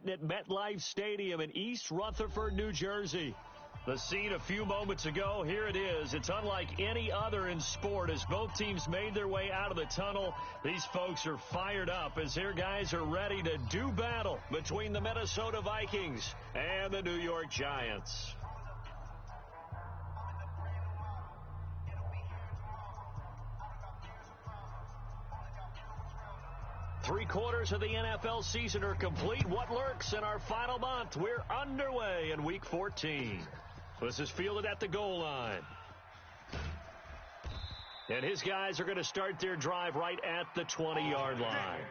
Manhattan at MetLife Stadium in East Rutherford, New Jersey. The scene a few moments ago, here it is. It's unlike any other in sport as both teams made their way out of the tunnel. These folks are fired up as their guys are ready to do battle between the Minnesota Vikings and the New York Giants. Three-quarters of the NFL season are complete. What lurks in our final month? We're underway in Week 14. This is fielded at the goal line. And his guys are going to start their drive right at the 20-yard line.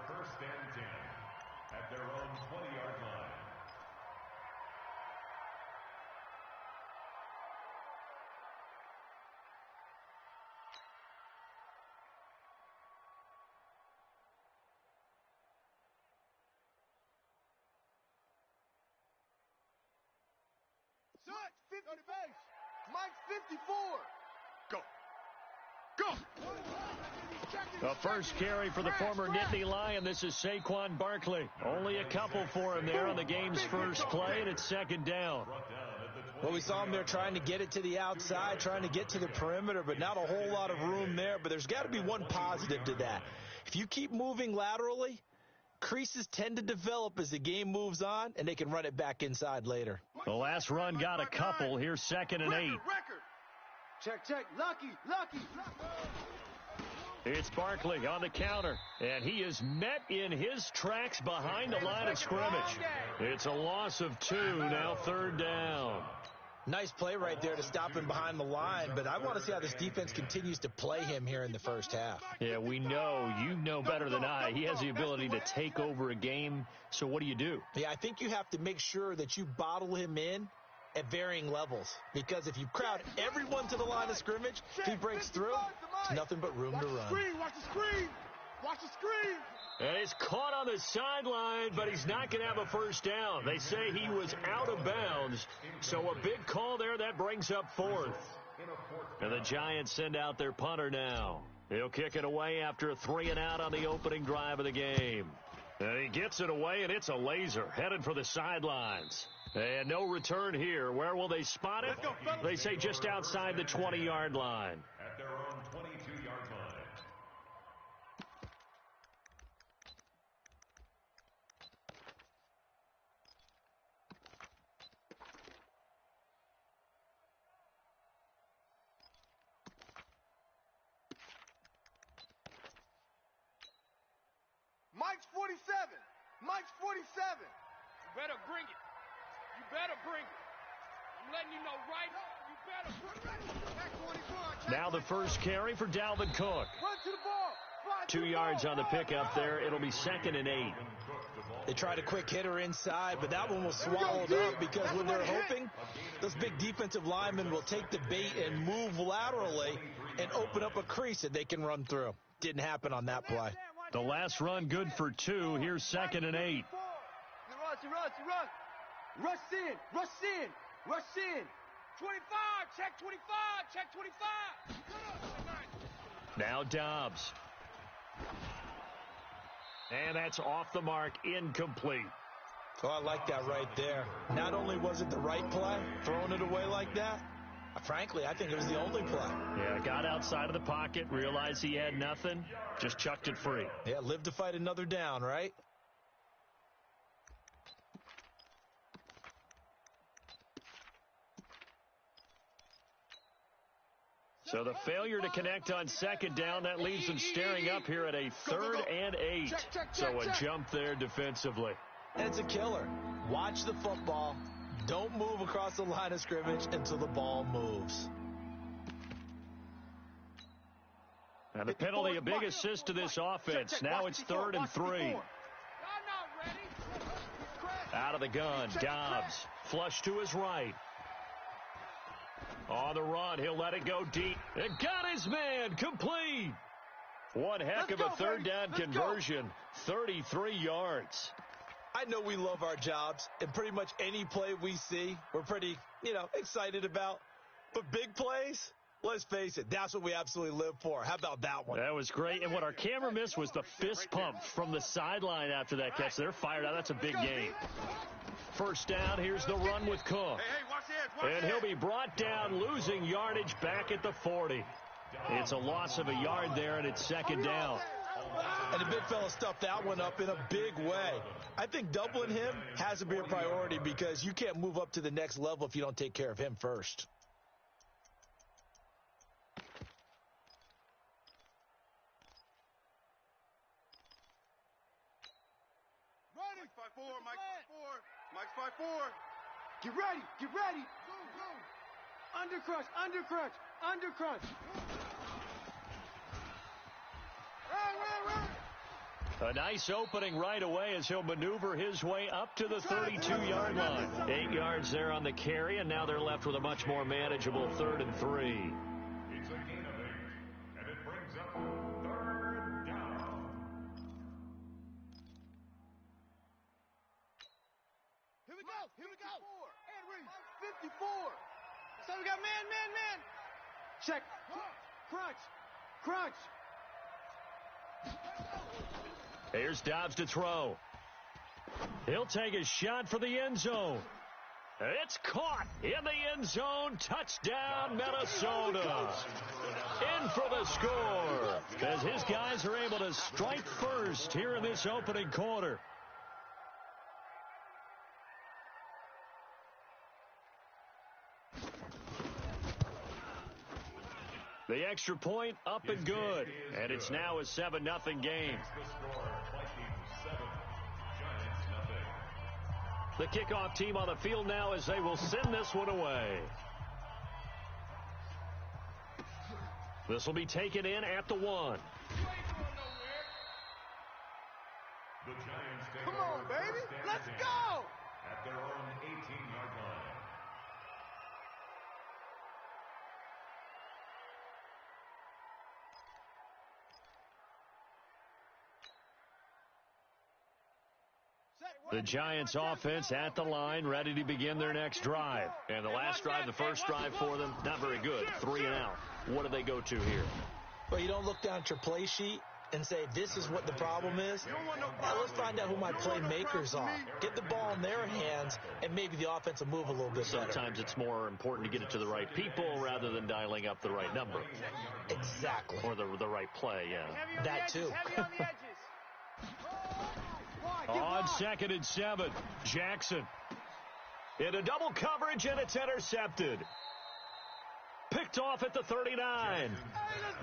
First and 10 at their own 20-yard line. Shot, 50 base. Mike's 54. Go. Go. The first carry for the former Nittany Lion. This is Saquon Barkley. Only a couple for him there on the game's first play, and it's second down. Well, we saw him there trying to get it to the outside, trying to get to the perimeter, but not a whole lot of room there. But there's got to be one positive to that. If you keep moving laterally, creases tend to develop as the game moves on, and they can run it back inside later. The last run got a couple. Here's 2nd and 8. Check. Lucky. It's Barkley on the counter, and he is met in his tracks behind the line of scrimmage. It's a loss of 2, now 3rd down. Nice play right there to stop him behind the line, but I want to see how this defense continues to play him here in the first half. Yeah, we know. You know better than I. He has the ability to take over a game, so what do you do? Yeah, I think you have to make sure that you bottle him in at varying levels, because if you crowd everyone to the line of scrimmage, if he breaks through, there's nothing but room to run. Watch the screen. And he's caught on the sideline, but he's not going to have a first down. They say he was out of bounds, so a big call there. That brings up 4th. And the Giants send out their punter now. He'll kick it away after a 3-and-out on the opening drive of the game. And he gets it away, and it's a laser headed for the sidelines. And no return here. Where will they spot it? They say just outside the 20-yard line. At their own 22-yard line. Mike's 47. Mike's 47. You better bring it. I'm letting you know right now. You better bring it. Now the first carry for Dalvin Cook. Run to the ball. 2 yards on the pickup there. It'll be 2nd and 8. They tried a quick hitter inside, but that one was swallowed up because when they're hoping, those big defensive linemen will take the bait and move laterally and open up a crease that they can run through. Didn't happen on that play. The last run good for 2. Here's 2nd and 8. Run. Rush in. 25. Check 25. Now Dobbs. And that's off the mark, incomplete. Oh, I like that right there. Not only was it the right play, throwing it away like that, frankly, I think it was the only play. Yeah, got outside of the pocket, realized he had nothing, just chucked it free. Yeah, live to fight another down, right? So the failure to connect on 2nd down, that leaves them staring up here at a 3rd and 8. So a jump there defensively. And it's a killer. Watch the football. Don't move across the line of scrimmage until the ball moves. And the penalty, a big assist to this offense. Now it's 3rd and 3. Out of the gun, Dobbs. Flush to his right. On the run, he'll let it go deep. And got his man, complete. One heck of a 3rd down conversion, 33 yards. I know we love our jobs, and pretty much any play we see, we're pretty, excited about. But big plays, Let's face it, that's what we absolutely live for. How about that one? That was great. And what our camera missed was the fist pump from the sideline after that catch. They're fired out. That's a big game. First down, here's the run with Cook. Hey, watch the edge, watch And he'll be brought down, losing yardage back at the 40. It's a loss of a yard there, and it's second down. And the big fella stuffed that one up in a big way. I think doubling him has to be a priority because you can't move up to the next level if you don't take care of him first. Mike's 5-4. Get ready, get ready. Go, go. Undercrush, undercrush, undercrush. A nice opening right away as he'll maneuver his way up to the 32-yard line. 8 yards there on the carry, and now they're left with a much more manageable 3rd and 3. It's a gain of 8, and it brings up 3rd down. Here we go, here we go. And Reese, 54. So we got man. Check. Crunch, crunch. Here's Dobbs to throw. He'll take a shot for the end zone. It's caught in the end zone. Touchdown, Minnesota. In for the score as his guys are able to strike first here in this opening quarter. The extra point up and good, and it's now a 7-0 game. The score, Vikings 7, Giants 0. The kickoff team on the field now as they will send this one away. This will be taken in at the 1. The Giants take Come on, over baby. first and Let's 10 go. at their own 18-yard line. The Giants offense at the line, ready to begin their next drive. And the last drive, the first drive for them, not very good. 3 and out. What do they go to here? Well, you don't look down at your play sheet and say, this is what the problem is. Now, let's find out who my playmakers are. Get the ball in their hands, and maybe the offense will move a little bit better. Sometimes it's more important to get it to the right people rather than dialing up the right number. Exactly. Or the right play, yeah. That too. Heavy on the edges. On 2nd and 7, Jackson. In a double coverage, and it's intercepted. Picked off at the 39.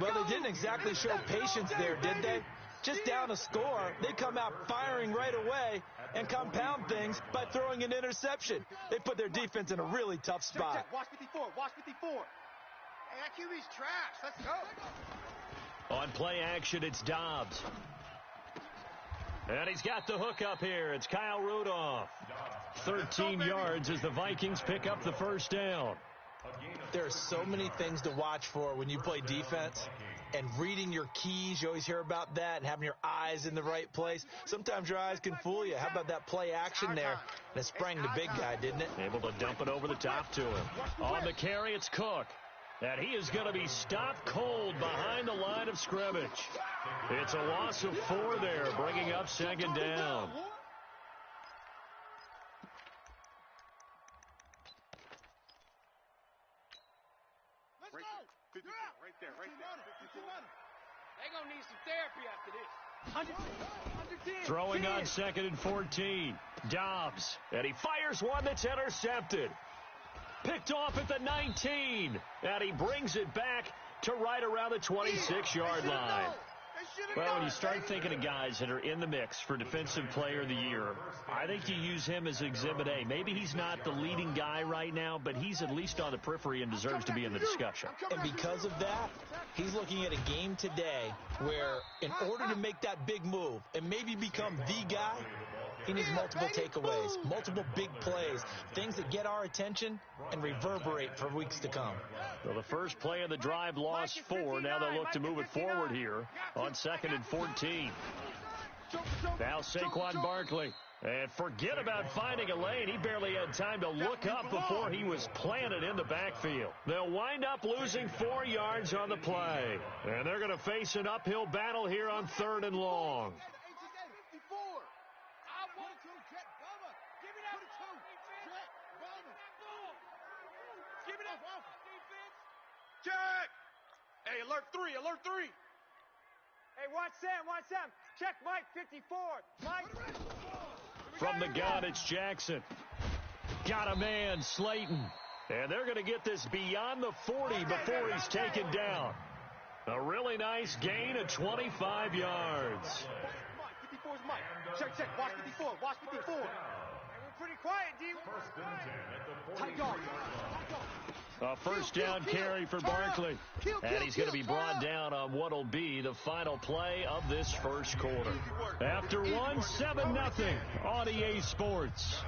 Well, they didn't exactly show patience there, did they? Just down a score, they come out firing right away and compound things by throwing an interception. They put their defense in a really tough spot. Watch 54, watch 54. Hey, that QB's trash. Let's go. On play action, it's Dobbs. And he's got the hook up here. It's Kyle Rudolph. 13 yards as the Vikings pick up the first down. There are so many things to watch for when you play defense. And reading your keys, you always hear about that, and having your eyes in the right place. Sometimes your eyes can fool you. How about that play action there? And it sprang the big guy, didn't it? Able to dump it over the top to him. On the carry, it's Cook. And he is going to be stopped cold behind the line of scrimmage. It's a loss of 4 there, bringing up second down. Let's go. Right there. They're going to need some therapy after this. Throwing on 2nd and 14. Dobbs. And he fires one that's intercepted. Picked off at the 19. And he brings it back to right around the 26-yard line. Well, when you start thinking of guys that are in the mix for Defensive Player of the Year, I think you use him as Exhibit A. Maybe he's not the leading guy right now, but he's at least on the periphery and deserves to be in the discussion. And because of that, he's looking at a game today where in order to make that big move and maybe become the guy, he needs multiple takeaways, multiple big plays, things that get our attention and reverberate for weeks to come. So the first play of the drive lost 4. Now they'll look to move it forward here on 2nd and 14. Now Saquon Barkley And forget about finding a lane. He barely had time to look up before he was planted in the backfield. They'll wind up losing 4 yards on the play. And they're going to face an uphill battle here on 3rd and long. Check! Hey, alert 3, alert 3. Hey, watch Sam. Check Mike 54. Mike. From the gun, it's Jackson. Got a man, Slayton. And they're going to get this beyond the 40 before he's taken down. A really nice gain of 25 yards. Mike, 54's Mike. Check, watch 54, watch 54. Hey, we're pretty quiet, D. Tight guard. A first down carry for Barkley. And he's going to be brought down on what will be the final play of this first quarter. After one, 7-0 on EA Sports.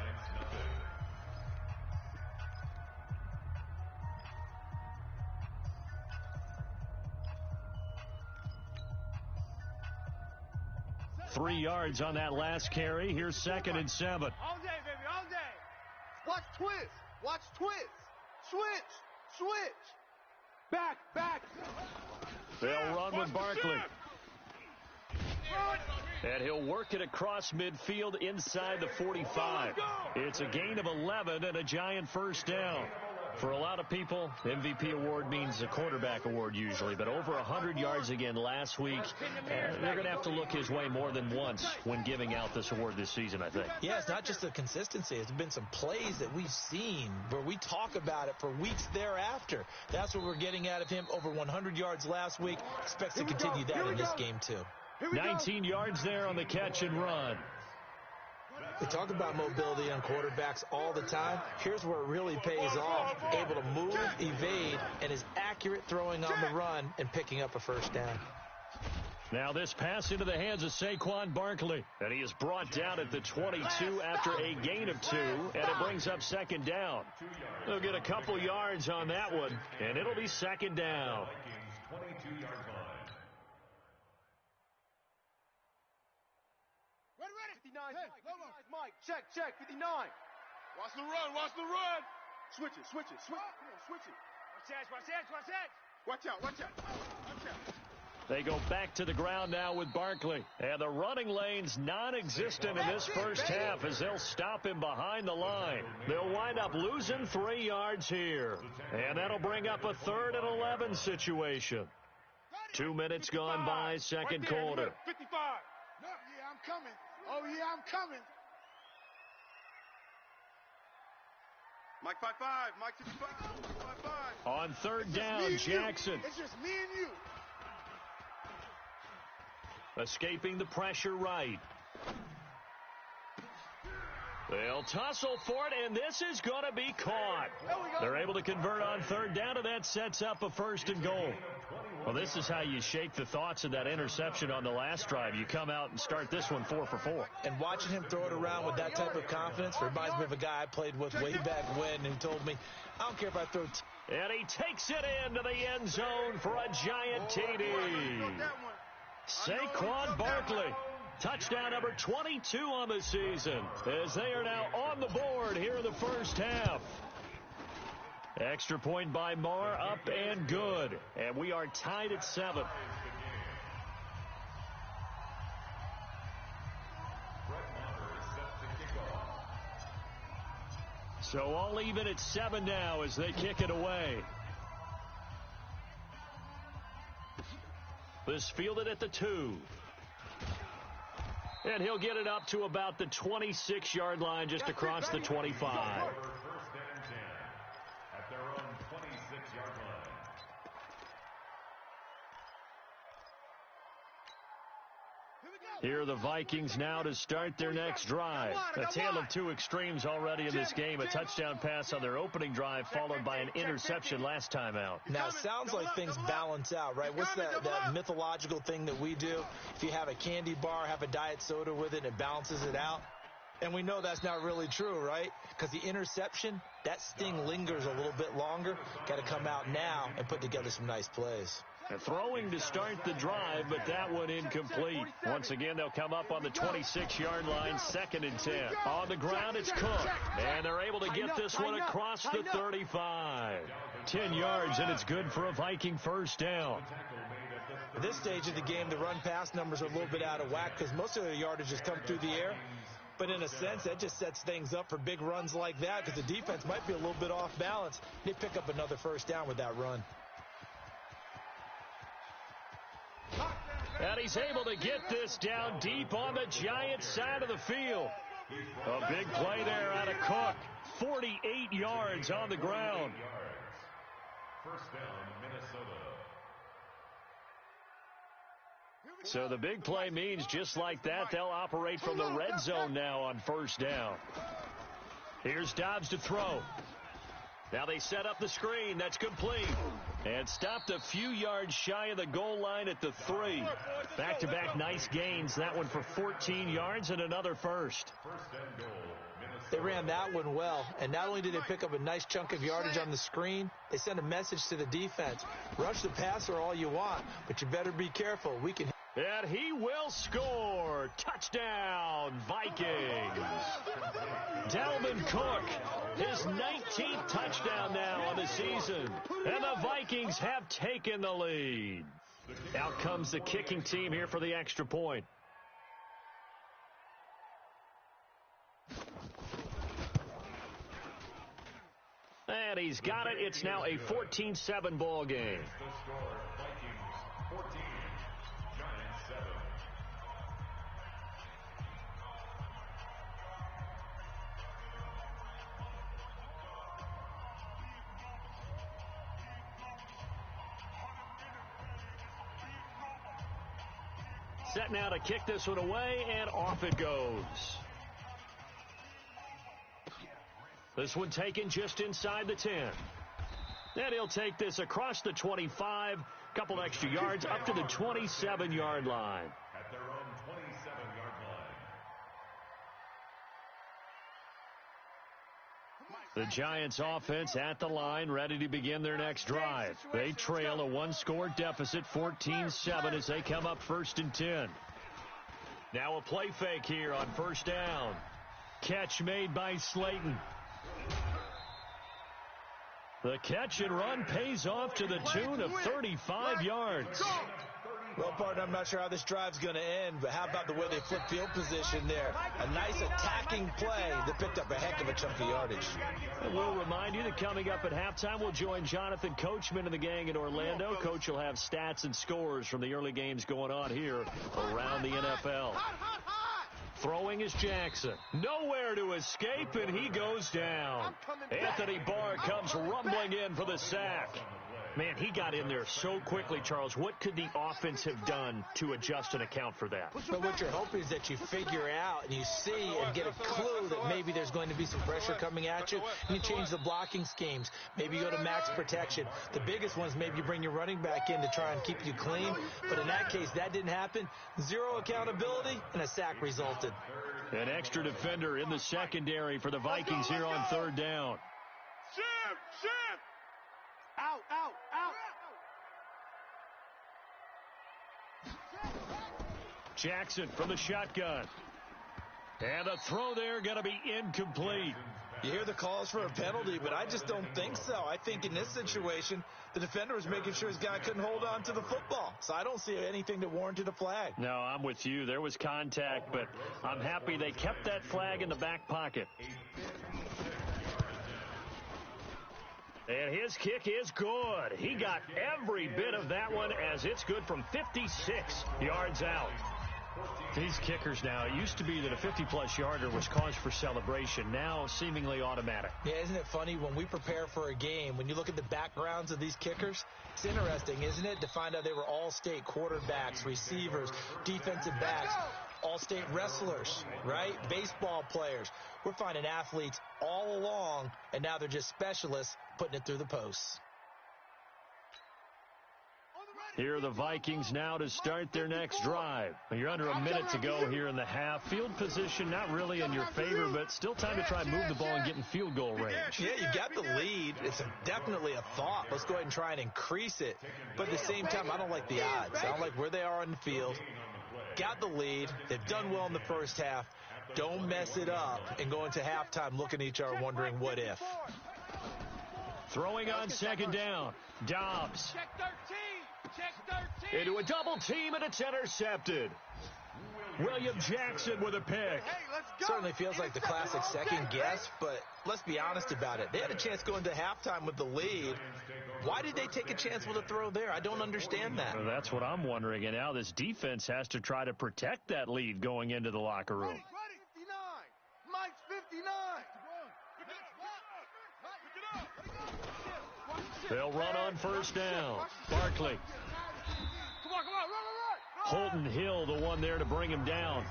Three yards on that last carry. Here's 2nd and 7. All day, baby, all day. Watch twist. Switch. Back. They'll run with Barkley. And he'll work it across midfield inside the 45. It's a gain of 11 and a Giant first down. For a lot of people, MVP award means a quarterback award usually, but over 100 yards again last week. They're going to have to look his way more than once when giving out this award this season, I think. Yeah, it's not just the consistency. It's been some plays that we've seen where we talk about it for weeks thereafter. That's what we're getting out of him. Over 100 yards last week. Expects to continue that in this game, too. 19 yards there on the catch and run. We talk about mobility on quarterbacks all the time. Here's where it really pays off. Able to move, evade, and is accurate throwing on the run and picking up a first down. Now this pass into the hands of Saquon Barkley. And he is brought down at the 22 after a gain of 2. And it brings up 2nd down. They'll get a couple yards on that one. And it'll be 2nd down. 22-yard line. Ready. 59, Mike. Check, 59. Watch the run. Switch it. Come on, switch it. Watch that. Watch out. They go back to the ground now with Barkley. And the running lane's non-existent in this first half as they'll stop him behind the line. They'll wind up losing 3 yards here. And that'll bring up a 3rd and 11 situation. 2 minutes gone by, second quarter. 55. No, yeah, I'm coming. Oh, yeah, I'm coming. Mike 55. Mike 55. 55. On 3rd down, Jackson. It's just me and you. Escaping the pressure right. They'll tussle for it, and this is going to be caught. They're able to convert on 3rd down, and that sets up a 1st and goal. Well, this is how you shake the thoughts of that interception on the last drive. You come out and start this one 4 for 4. And watching him throw it around with that type of confidence reminds me of a guy I played with way back when who told me, I don't care if I throw... And he takes it into the end zone for a Giant TD. Saquon Barkley. Touchdown number 22 on the season as they are now on the board here in the first half. Extra point by Marr, up and good. And we are tied at 7. So all even at 7 now as they kick it away. This fielded at the 2. And he'll get it up to about the 26-yard line just across the 25. First and 10 at their own 26-yard line. Here are the Vikings now to start their next drive. A tale of two extremes already in this game. A touchdown pass on their opening drive followed by an interception last time out. Now, it sounds like things balance out, right? What's that mythological thing that we do? If you have a candy bar, have a diet soda with it, it balances it out. And we know that's not really true, right? Because the interception, that sting lingers a little bit longer. Got to come out now and put together some nice plays. And throwing to start the drive, but that one incomplete. Once again, they'll come up on the 26-yard line, 2nd and 10. On the ground, it's Cook. And they're able to get this one across the 35. 10 yards, and it's good for a Viking first down. At this stage of the game, the run-pass numbers are a little bit out of whack because most of their yardage has come through the air. But in a sense, that just sets things up for big runs like that because the defense might be a little bit off balance. They pick up another first down with that run. And he's able to get this down deep on the Giants side of the field. A big play there out of Cook. 48 yards on the ground. First down, Minnesota. So the big play means just like that, they'll operate from the red zone now on first down. Here's Dobbs to throw. Now they set up the screen. That's complete. And stopped a few yards shy of the goal line at the 3. Back-to-back nice gains. That one for 14 yards and another first. They ran that one well, and not only did they pick up a nice chunk of yardage on the screen, they sent a message to the defense. Rush the passer all you want, but you better be careful. We can. And he will score. Touchdown, Vikings. Dalvin Cook, his 19th touchdown now on the season. And the Vikings have taken the lead. Out comes the kicking team here for the extra point. And he's got it. It's now a 14-7 ball game. The score, Vikings 14, Giants 7. Set now to kick this one away, and off it goes. This one taken just inside the 10. And he'll take this across the 25, couple extra yards up to the 27-yard line. At their own 27-yard line. The Giants offense at the line, ready to begin their next drive. They trail a one-score deficit, 14-7, as they come up 1st and 10. Now a play fake here on first down. Catch made by Slayton. The catch and run pays off to the tune of 35 yards. Well, partner, I'm not sure how this drive's going to end, but how about the way they flip field position there? A nice attacking play that picked up a heck of a chunk of yardage. And we'll remind you that coming up at halftime, we'll join Jonathan Coachman and the gang in Orlando. Coach will have stats and scores from the early games going on here around the NFL. Throwing is Jackson. Nowhere to escape, and he goes down. Anthony Barr comes rumbling in for the sack. Man, he got in there so quickly, Charles. What could the offense have done to adjust and account for that? But what you're hoping is that you figure out and you see and get a clue that maybe there's going to be some pressure coming at you, and you change the blocking schemes. Maybe you go to max protection. The biggest one is maybe you bring your running back in to try and keep you clean. But in that case, that didn't happen. Zero accountability, and a sack resulted. An extra defender in the secondary for the Vikings here on third down. Shift! Out! Jackson from the shotgun. And a throw there going to be incomplete. You hear the calls for a penalty, but I just don't think so. I think in this situation, the defender was making sure his guy couldn't hold on to the football. So I don't see anything that warranted a flag. No, I'm with you. There was contact, but I'm happy they kept that flag in the back pocket. And his kick is good. He got every bit of that one as it's good from 56 yards out. These kickers now, it used to be that a 50-plus yarder was cause for celebration. Now seemingly automatic. Yeah, isn't it funny when we prepare for a game, when you look at the backgrounds of these kickers, it's interesting, isn't it, to find out they were all-state quarterbacks, receivers, defensive backs, all-state wrestlers, right? Baseball players. We're finding athletes all along, and now they're just specialists putting it through the posts. Here are the Vikings now to start their next drive. You're under a minute to go here in the half. Field position not really in your favor, but still time to try and move the ball and get in field goal range. Yeah, you got the lead. It's definitely a thought. Let's go ahead and try and increase it. But at the same time, I don't like the odds. I don't like where they are on the field. Got the lead. They've done well in the first half. Don't mess it up and go into halftime looking at each other wondering what if. Throwing on second down. Dobbs. Check 13. Check 13. Into a double team, and it's intercepted. William Jackson with a pick. Hey, let's go. Certainly feels like the classic second guess, but let's be honest about it. They had a chance going to halftime with the lead. Why did they take a chance with a throw there? I don't understand that. Well, that's what I'm wondering. And now this defense has to try to protect that lead going into the locker room. Ready, 59. Mike's 59. They'll run on first down. Barkley. Come on, run. Holton Hill, the one there to bring him down.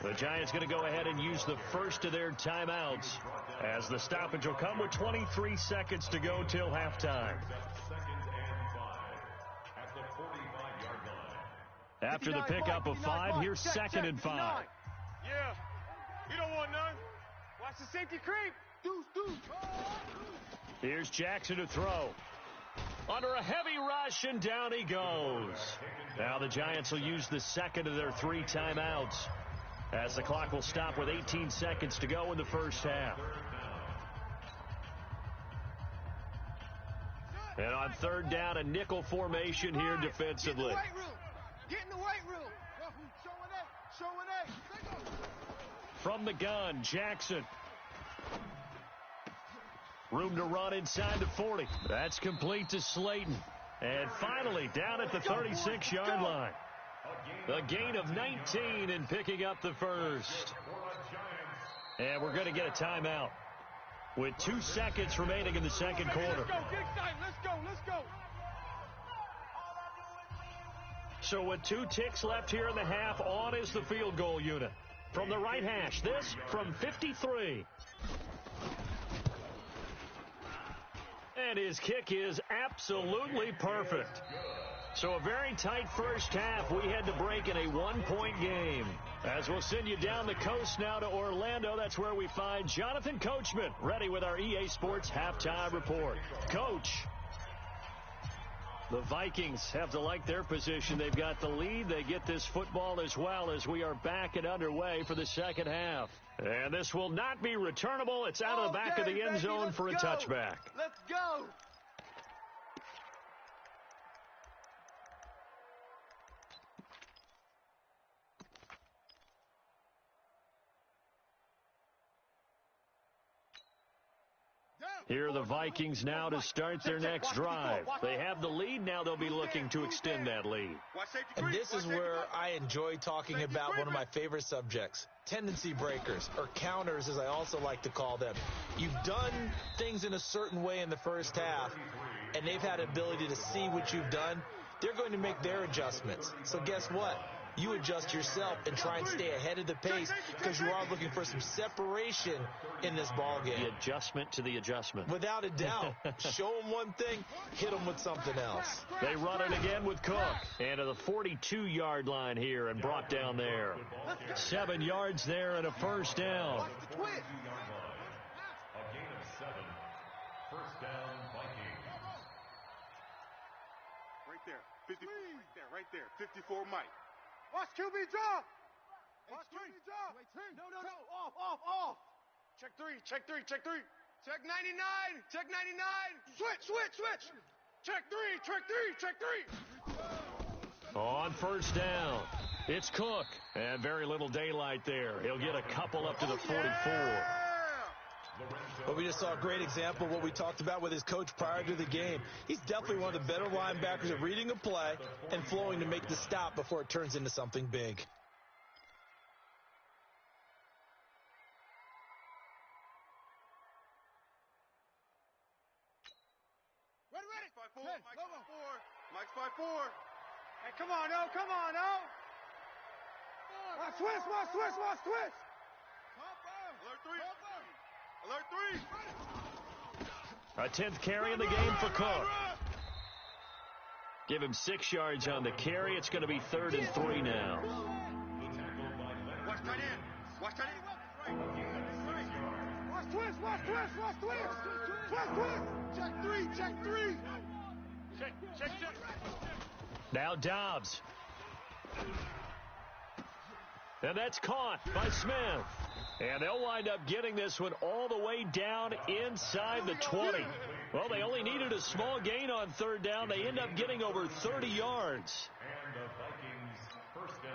The Giants going to go ahead and use the first of their timeouts as the stoppage will come with 23 seconds to go till halftime. After the pickup of 5, here's second and 5. Yeah, you don't want none. Watch the safety creep. Deuce. Here's Jackson to throw. Under a heavy rush, and down he goes. Now the Giants will use the second of their 3 timeouts as the clock will stop with 18 seconds to go in the first half. And on third down, a nickel formation here defensively. Get in the weight room. Showing A. From the gun, Jackson. Room to run inside the 40. That's complete to Slayton. And finally, down at the 36-yard line. A gain of 19 and picking up the first. And we're going to get a timeout with 2 seconds remaining in the second quarter. Let's go, get excited. Let's go. So with 2 ticks left here in the half, on is the field goal unit. From the right hash, this from 53. And his kick is absolutely perfect. So a very tight first half. We had to break in a 1-point game. As we'll send you down the coast now to Orlando, that's where we find Jonathan Coachman ready with our EA Sports halftime report. Coach, the Vikings have to like their position. They've got the lead. They get this football as well as we are back and underway for the second half. And this will not be returnable. It's out of the back of the end zone for a touchback. Let's go. Here are the Vikings now to start their next drive. They have the lead. Now they'll be looking to extend that lead. And this is where I enjoy talking about one of my favorite subjects, tendency breakers, or counters as I also like to call them. You've done things in a certain way in the first half, and they've had ability to see what you've done. They're going to make their adjustments. So guess what? You adjust yourself and try and stay ahead of the pace because you are looking for some separation in this ball game. The adjustment to the adjustment. Without a doubt. Show them one thing, hit them with something else. They run it again with Cook. And to the 42-yard line here and brought down there. 7 yards there and a first down. A gain of 7. First down, Vikings. Right there. 50. Right there. 54 Mike. Watch QB draw. Watch QB draw. No. Off. Check 3. Check 99. Check 99. Switch. Check 3. On first down, it's Cook. And very little daylight there. He'll get a couple up to the 44. But we just saw a great example of what we talked about with his coach prior to the game. He's definitely one of the better linebackers at reading a play and flowing to make the stop before it turns into something big. Ready. Mike's 5-4. Hey, come on, O. Watch twist. Alert 3. A 10th carry in the game for Cook. Give him 6 yards on the carry. It's going to be 3rd and 3 now. Watch tight end. Watch tight end. Watch twist. Watch twist. Watch twist. Twist, twist. Check 3. Check 3. Check. Now Dobbs. And that's caught by Smith. And they'll wind up getting this one all the way down inside the 20. Well, they only needed a small gain on 3rd down. They end up getting over 30 yards. And the Vikings first down.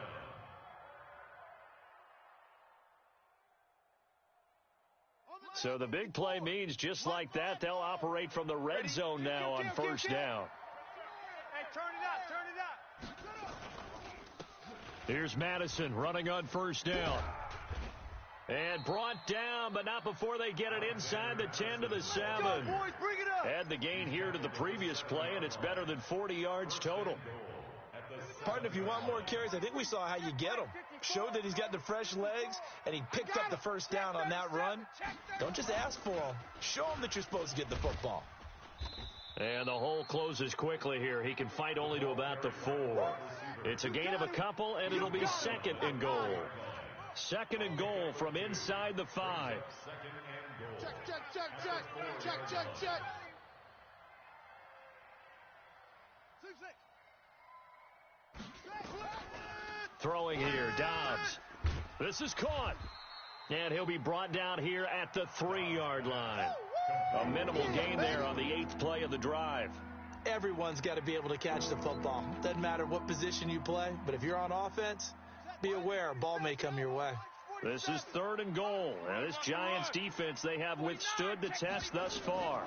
So the big play means just like that, they'll operate from the red zone now on 1st down. Hey, turn it up. Here's Madison running on 1st down. And brought down, but not before they get it inside the 10 to the 7. Add the gain here to the previous play, and it's better than 40 yards total. Partner, if you want more carries, I think we saw how you get them. Showed that he's got the fresh legs, and he picked up the 1st down on that run. Don't just ask for them. Show him that you're supposed to get the football. And the hole closes quickly here. He can fight only to about the 4. It's a gain of a couple, and it'll be 2nd and goal. 2nd and goal from inside the 5. Check. Throwing here, Dobbs. This is caught. And he'll be brought down here at the 3-yard line. A minimal gain there on the 8th play of the drive. Everyone's got to be able to catch the football. Doesn't matter what position you play, but if you're on offense, be aware a ball may come your way. This is 3rd and goal. And this Giants defense, they have withstood the test thus far.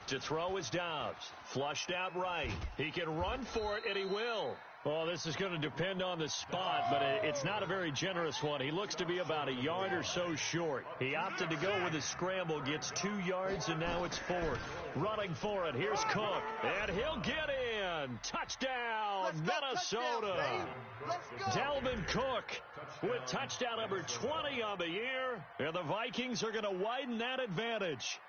To throw is Dobbs. Flushed out right. He can run for it, and he will. Well, this is going to depend on the spot, but it's not a very generous one. He looks to be about a yard or so short. He opted to go with a scramble, gets 2 yards, and now it's 4th. Running for it. Here's Cook, and he'll get in. Touchdown, Minnesota. Dalvin Cook with touchdown number 20 on the year, and the Vikings are going to widen that advantage.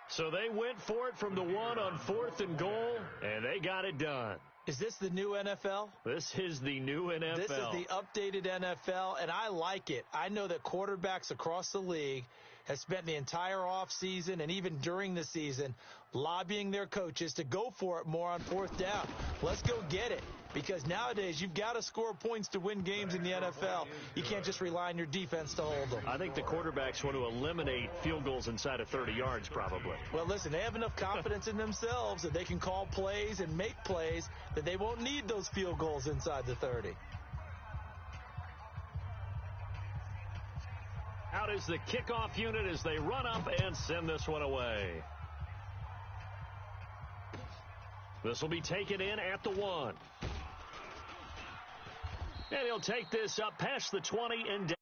So they went for it from the 1 on 4th and goal, and they got it done. Is this the new NFL? This is the new NFL. This is the updated NFL, and I like it. I know that quarterbacks across the league have spent the entire offseason and even during the season lobbying their coaches to go for it more on 4th down. Let's go get it. Because nowadays, you've got to score points to win games in the NFL. You can't just rely on your defense to hold them. I think the quarterbacks want to eliminate field goals inside of 30 yards, probably. Well, listen, they have enough confidence in themselves that they can call plays and make plays that they won't need those field goals inside the 30. Out is the kickoff unit as they run up and send this one away. This will be taken in at the 1. And he'll take this up past the 20 and down.